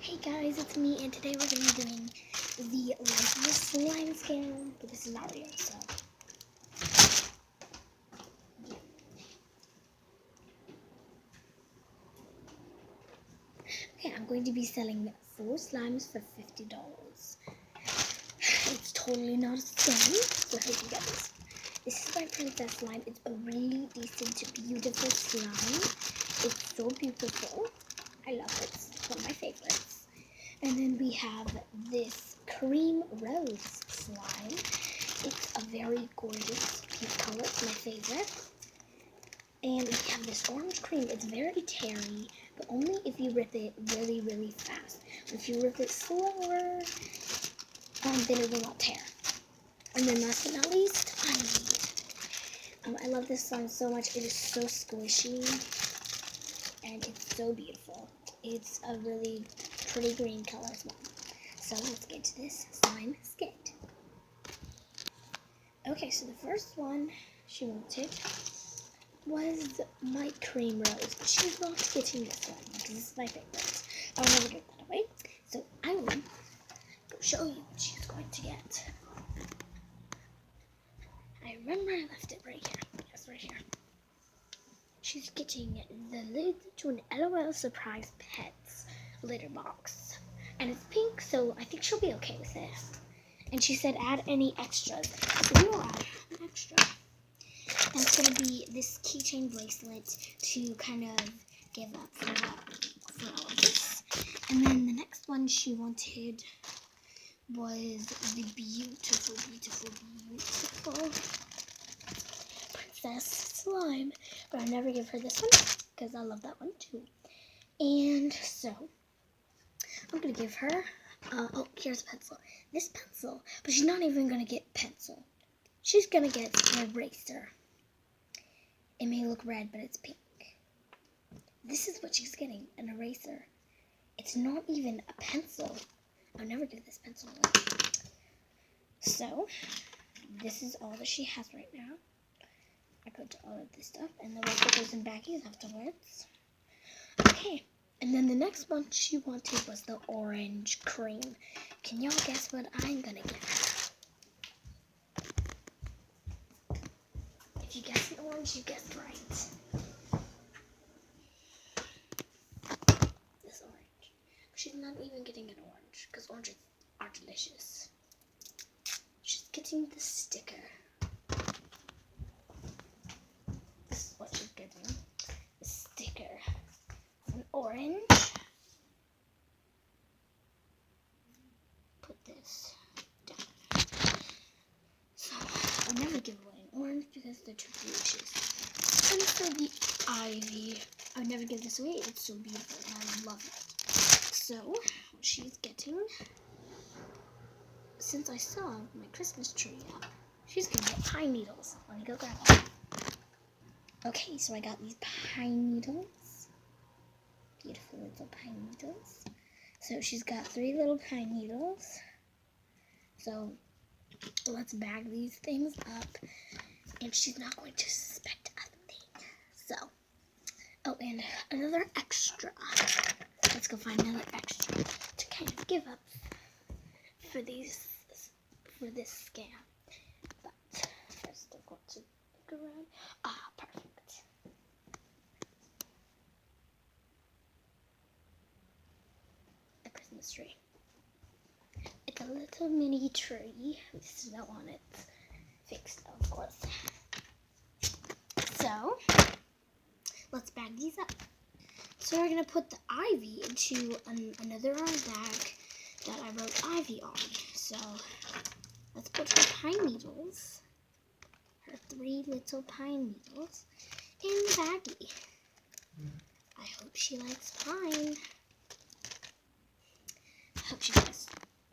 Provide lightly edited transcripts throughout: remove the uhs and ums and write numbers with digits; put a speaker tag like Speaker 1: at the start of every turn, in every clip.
Speaker 1: Hey guys, it's me, and today we're going to be doing the lifeless slime scam, but this is not real, so yeah. Okay, I'm going to be selling 4 slimes for $50. It's totally not a scam, so I hope you get this. This is my princess slime. It's a really decent, beautiful slime. It's so beautiful. I love it. It's one of my favorites. And then we have this cream rose slime. It's a very gorgeous pink color. It's my favorite. And we have this orange cream. It's very terry, but only if you rip it really, really fast. If you rip it slower, then it will not tear. And then last but not least, I love this slime so much. It is so squishy, and it's so beautiful. It's a really pretty green color as well. So let's get to this slime skit. Okay, so the first one she wanted was my cream rose, but she's not getting this one because this is my favorite. I'll never give that away. So I will go show you what she's going to get. I remember I left it right here. Yes, right here. She's getting the lid to an LOL Surprise Pets litter box. And it's pink, so I think she'll be okay with it. And she said add any extras. So we will add an extra. And it's going to be this keychain bracelet to kind of give up for all of this. And then the next one she wanted was the beautiful princess slime. But I'll never give her this one because I love that one too. And so I'm going to give her, oh, here's a pencil. This pencil, but she's not even going to get pencil. She's going to get an eraser. It may look red, but it's pink. This is what she's getting, an eraser. It's not even a pencil. I'll never give this pencil away. So, this is all that she has right now. I put all of this stuff, and the rest of goes in baggies afterwards. Okay. And then the next one she wanted was the orange cream. Can y'all guess what I'm gonna give her? If you guessed an orange, you guessed right. This orange. She's not even getting an orange, because oranges are delicious. She's getting the sticker. This is what she's getting. The sticker. An orange. Put this down. So I'll never give away an orange because they're too delicious. And for the ivy, I would never give this away. It's so beautiful and I love it. So what she's getting, since I saw my Christmas tree up, she's gonna get pine needles. Let me go grab them. Okay, so I got these pine needles. Beautiful little pine needles. So she's got 3 little pine needles. So let's bag these things up, and she's not going to suspect a thing. So, oh, and another extra. Let's go find another extra to kind of give up for this scam. But first, I'm going to look around. Ah, perfect. Tree. It's a little mini tree with snow on it. Fixed, of course. So, let's bag these up. So we're going to put the ivy into another bag that I wrote ivy on. So, let's put her pine needles, her 3 little pine needles, in the baggie. I hope she likes pine.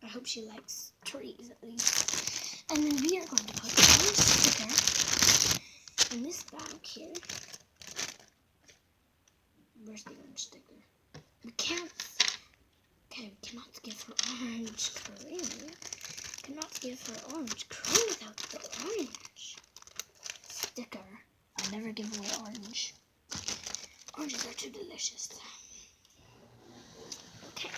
Speaker 1: I hope she likes trees at least. And then we are going to put the orange sticker in this bag here. Where's the orange sticker? We cannot give her orange cream. Cannot give her orange cream without the orange sticker. I'll never give away orange. Oranges are too delicious. Okay.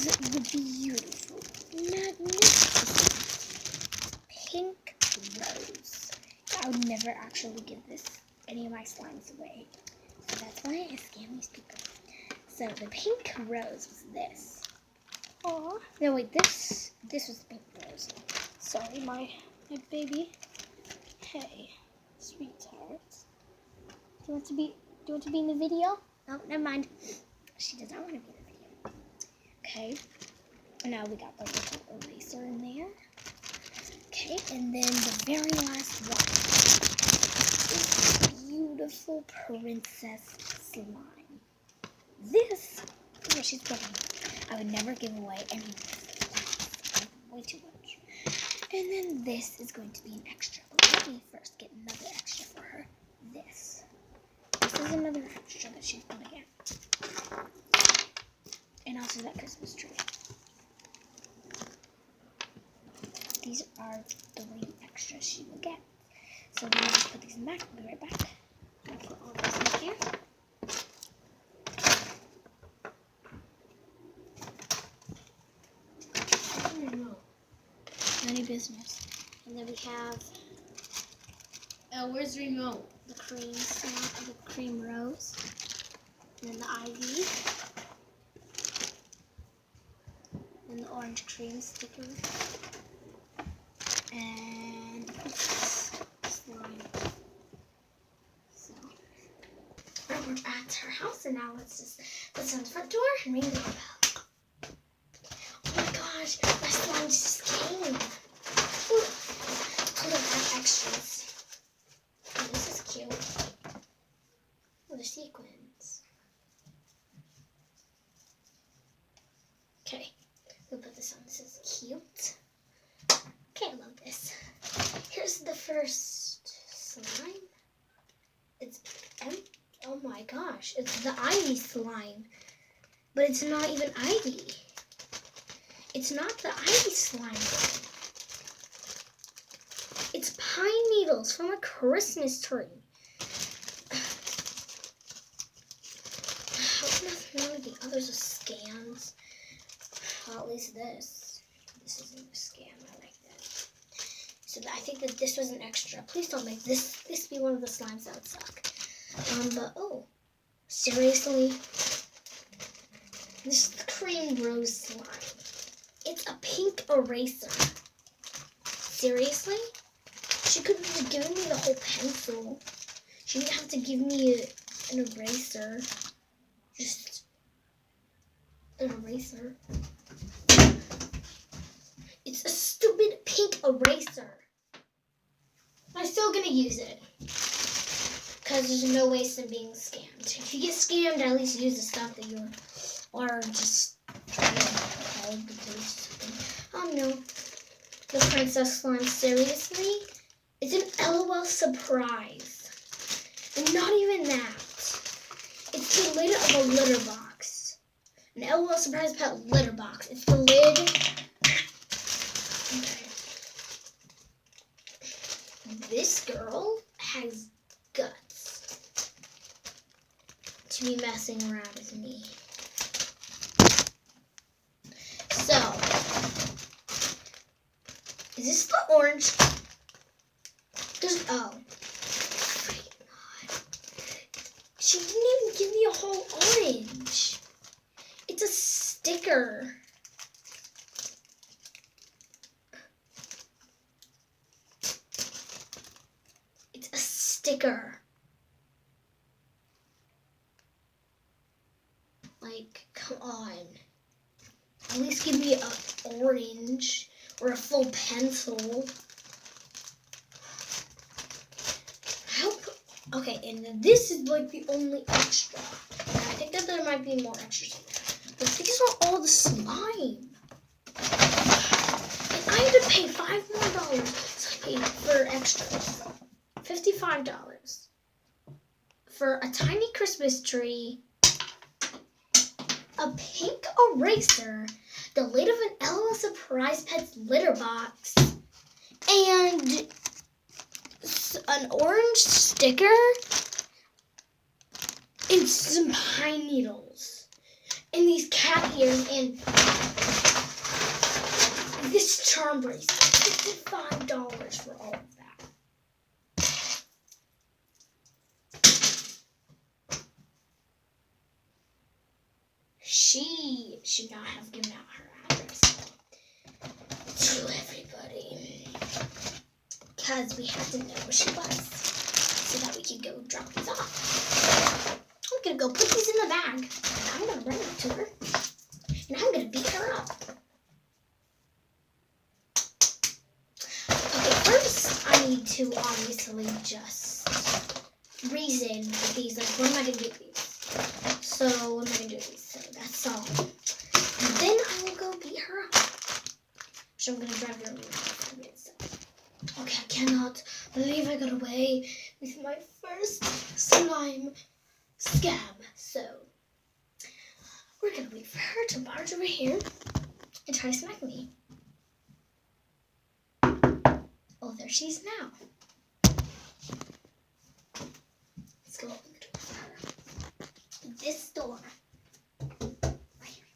Speaker 1: the beautiful, magnificent pink rose. I would never actually give any of my slimes away. So that's why I scam these people. So the pink rose was this. Aw. No, wait, this was the pink rose. Sorry, my baby. Hey, sweetheart. Do you want to be in the video? No, never mind. She does not want to be in the video. Okay. Now we got the little eraser in there. Okay, and then the very last one is beautiful princess slime. This is what she's putting. I would never give away any of this. Way too much. And then this is going to be an extra. But let me first get another extra for her. This is another extra that she's gonna get. And also that Christmas tree. These are 3 extras she will get. So we're gonna put these in back. I'll be right back. I'll put all this in here. Any business. And then we have
Speaker 2: where's the remote?
Speaker 1: the cream snap, the cream rose, and then the ivy, and the orange cream sticker, and this slime. So we're at her house, and now let's on the front door and ring the doorbell. Oh my gosh, my slime just came. Ooh. Look at that extras. Oh, this is cute. Oh, the sequins. Okay, we'll put this on. This is cute. Okay, I love this. Here's the first slime. It's oh my gosh, it's the ivy slime, but it's not even ivy. It's not the ivy slime. It's pine needles from a Christmas tree. None of the others are scams. Well, at least this isn't a scam. I like that. So I think that this was an extra. Please don't make this be one of the slimes that would suck. But oh, seriously, this is the cream rose slime. It's a pink eraser. Seriously? She could have just given me the whole pencil. She didn't have to give me an eraser. Just an eraser. It's a stupid pink eraser. I'm still gonna use it. Because there's no waste in being scammed. If you get scammed, at least use the stuff that you are just trying to call the police or something. Oh no. The princess slime, seriously? It's an LOL surprise. And not even that. It's the lid of a litter box. An LOL surprise pet litter box. It's the lid. Okay. This girl has guts to be messing around with me. So, is this the orange? Oh. She didn't even give me a whole orange. It's a sticker. It's a sticker. Like, come on. At least give me an orange or a full pencil. Okay, and this is like the only extra. And I think that there might be more extras in there. But these are all the slime. And I had to pay $5 more for extras. $55. For a tiny Christmas tree, a pink eraser, the lid of an LOL Surprise Pets litter box, and an orange sticker, and some pine needles. and these cat ears, and this charm bracelet. $55 for all of that. She should not have given out her address to everybody, because we had to know where she was so that we could go drop these off. I'm gonna go put these in the bag, and I'm gonna bring them to her, and I'm gonna beat her up. Okay, first I need to obviously just reason with these. Like, what am I gonna do with these? So what am I gonna do with these? So that's all. And then I will go beat her up. So I'm gonna drive her around for a minute. So. Okay, I cannot believe I got away with my first slime scam. So we're gonna wait for her to barge over here and try to smack me. Oh, there she is now. Let's go open the door for her. This door. Right here.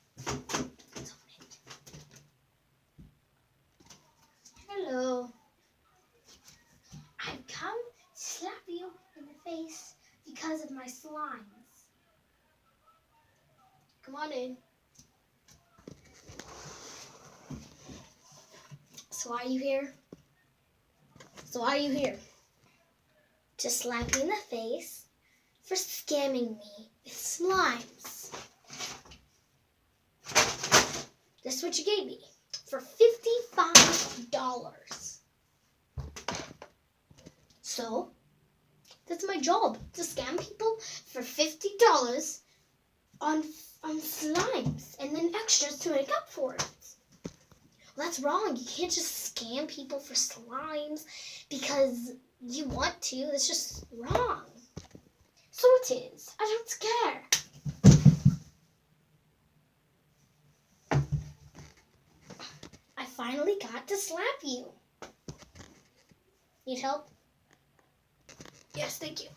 Speaker 1: Let's open it. Hello. I've come to slap you in the face because of my slimes. Come on in. So why are you here? To slap you in the face for scamming me with slimes. This is what you gave me for $55. So, that's my job, to scam people for $50 on slimes and then extras to make up for it. Well, that's wrong. You can't just scam people for slimes because you want to. That's just wrong. So it is. I don't care. I finally got to slap you. Need help? Yes, thank you.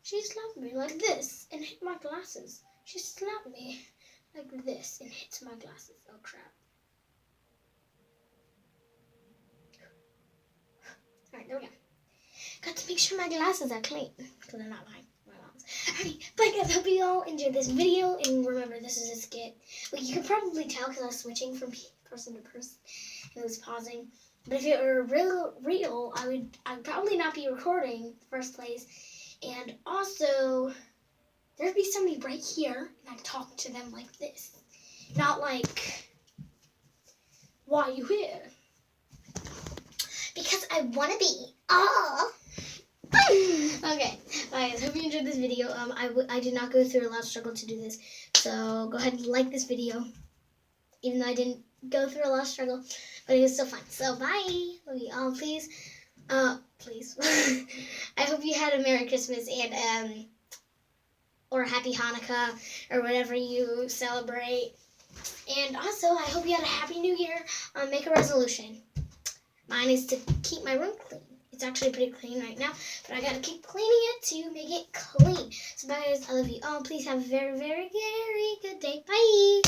Speaker 1: She slapped me like this and hit my glasses. She slapped me like this and hits my glasses. Oh, crap. Alright, there we go. Got to make sure my glasses are clean, because they're not mine. Alright, but guys, I hope you all enjoyed this video, and remember, this is a skit. Well, you can probably tell because I was switching from person to person, and it was pausing. But if it were real, I would probably not be recording in the first place, and also, there'd be somebody right here, and I'd talk to them like this. Not like, why are you here? Because I want to be. Okay, guys, hope you enjoyed this video. I did not go through a lot of struggle to do this, so go ahead and like this video, even though I didn't go through a lot of struggle, but it was still fun. So bye, love you all. Please. I hope you had a Merry Christmas and or a Happy Hanukkah or whatever you celebrate. And also, I hope you had a Happy New Year. Make a resolution. Mine is to keep my room clean. It's actually pretty clean right now, but I gotta keep cleaning it to make it clean. So guys, I love you all. Please have a very, very, very good day. Bye!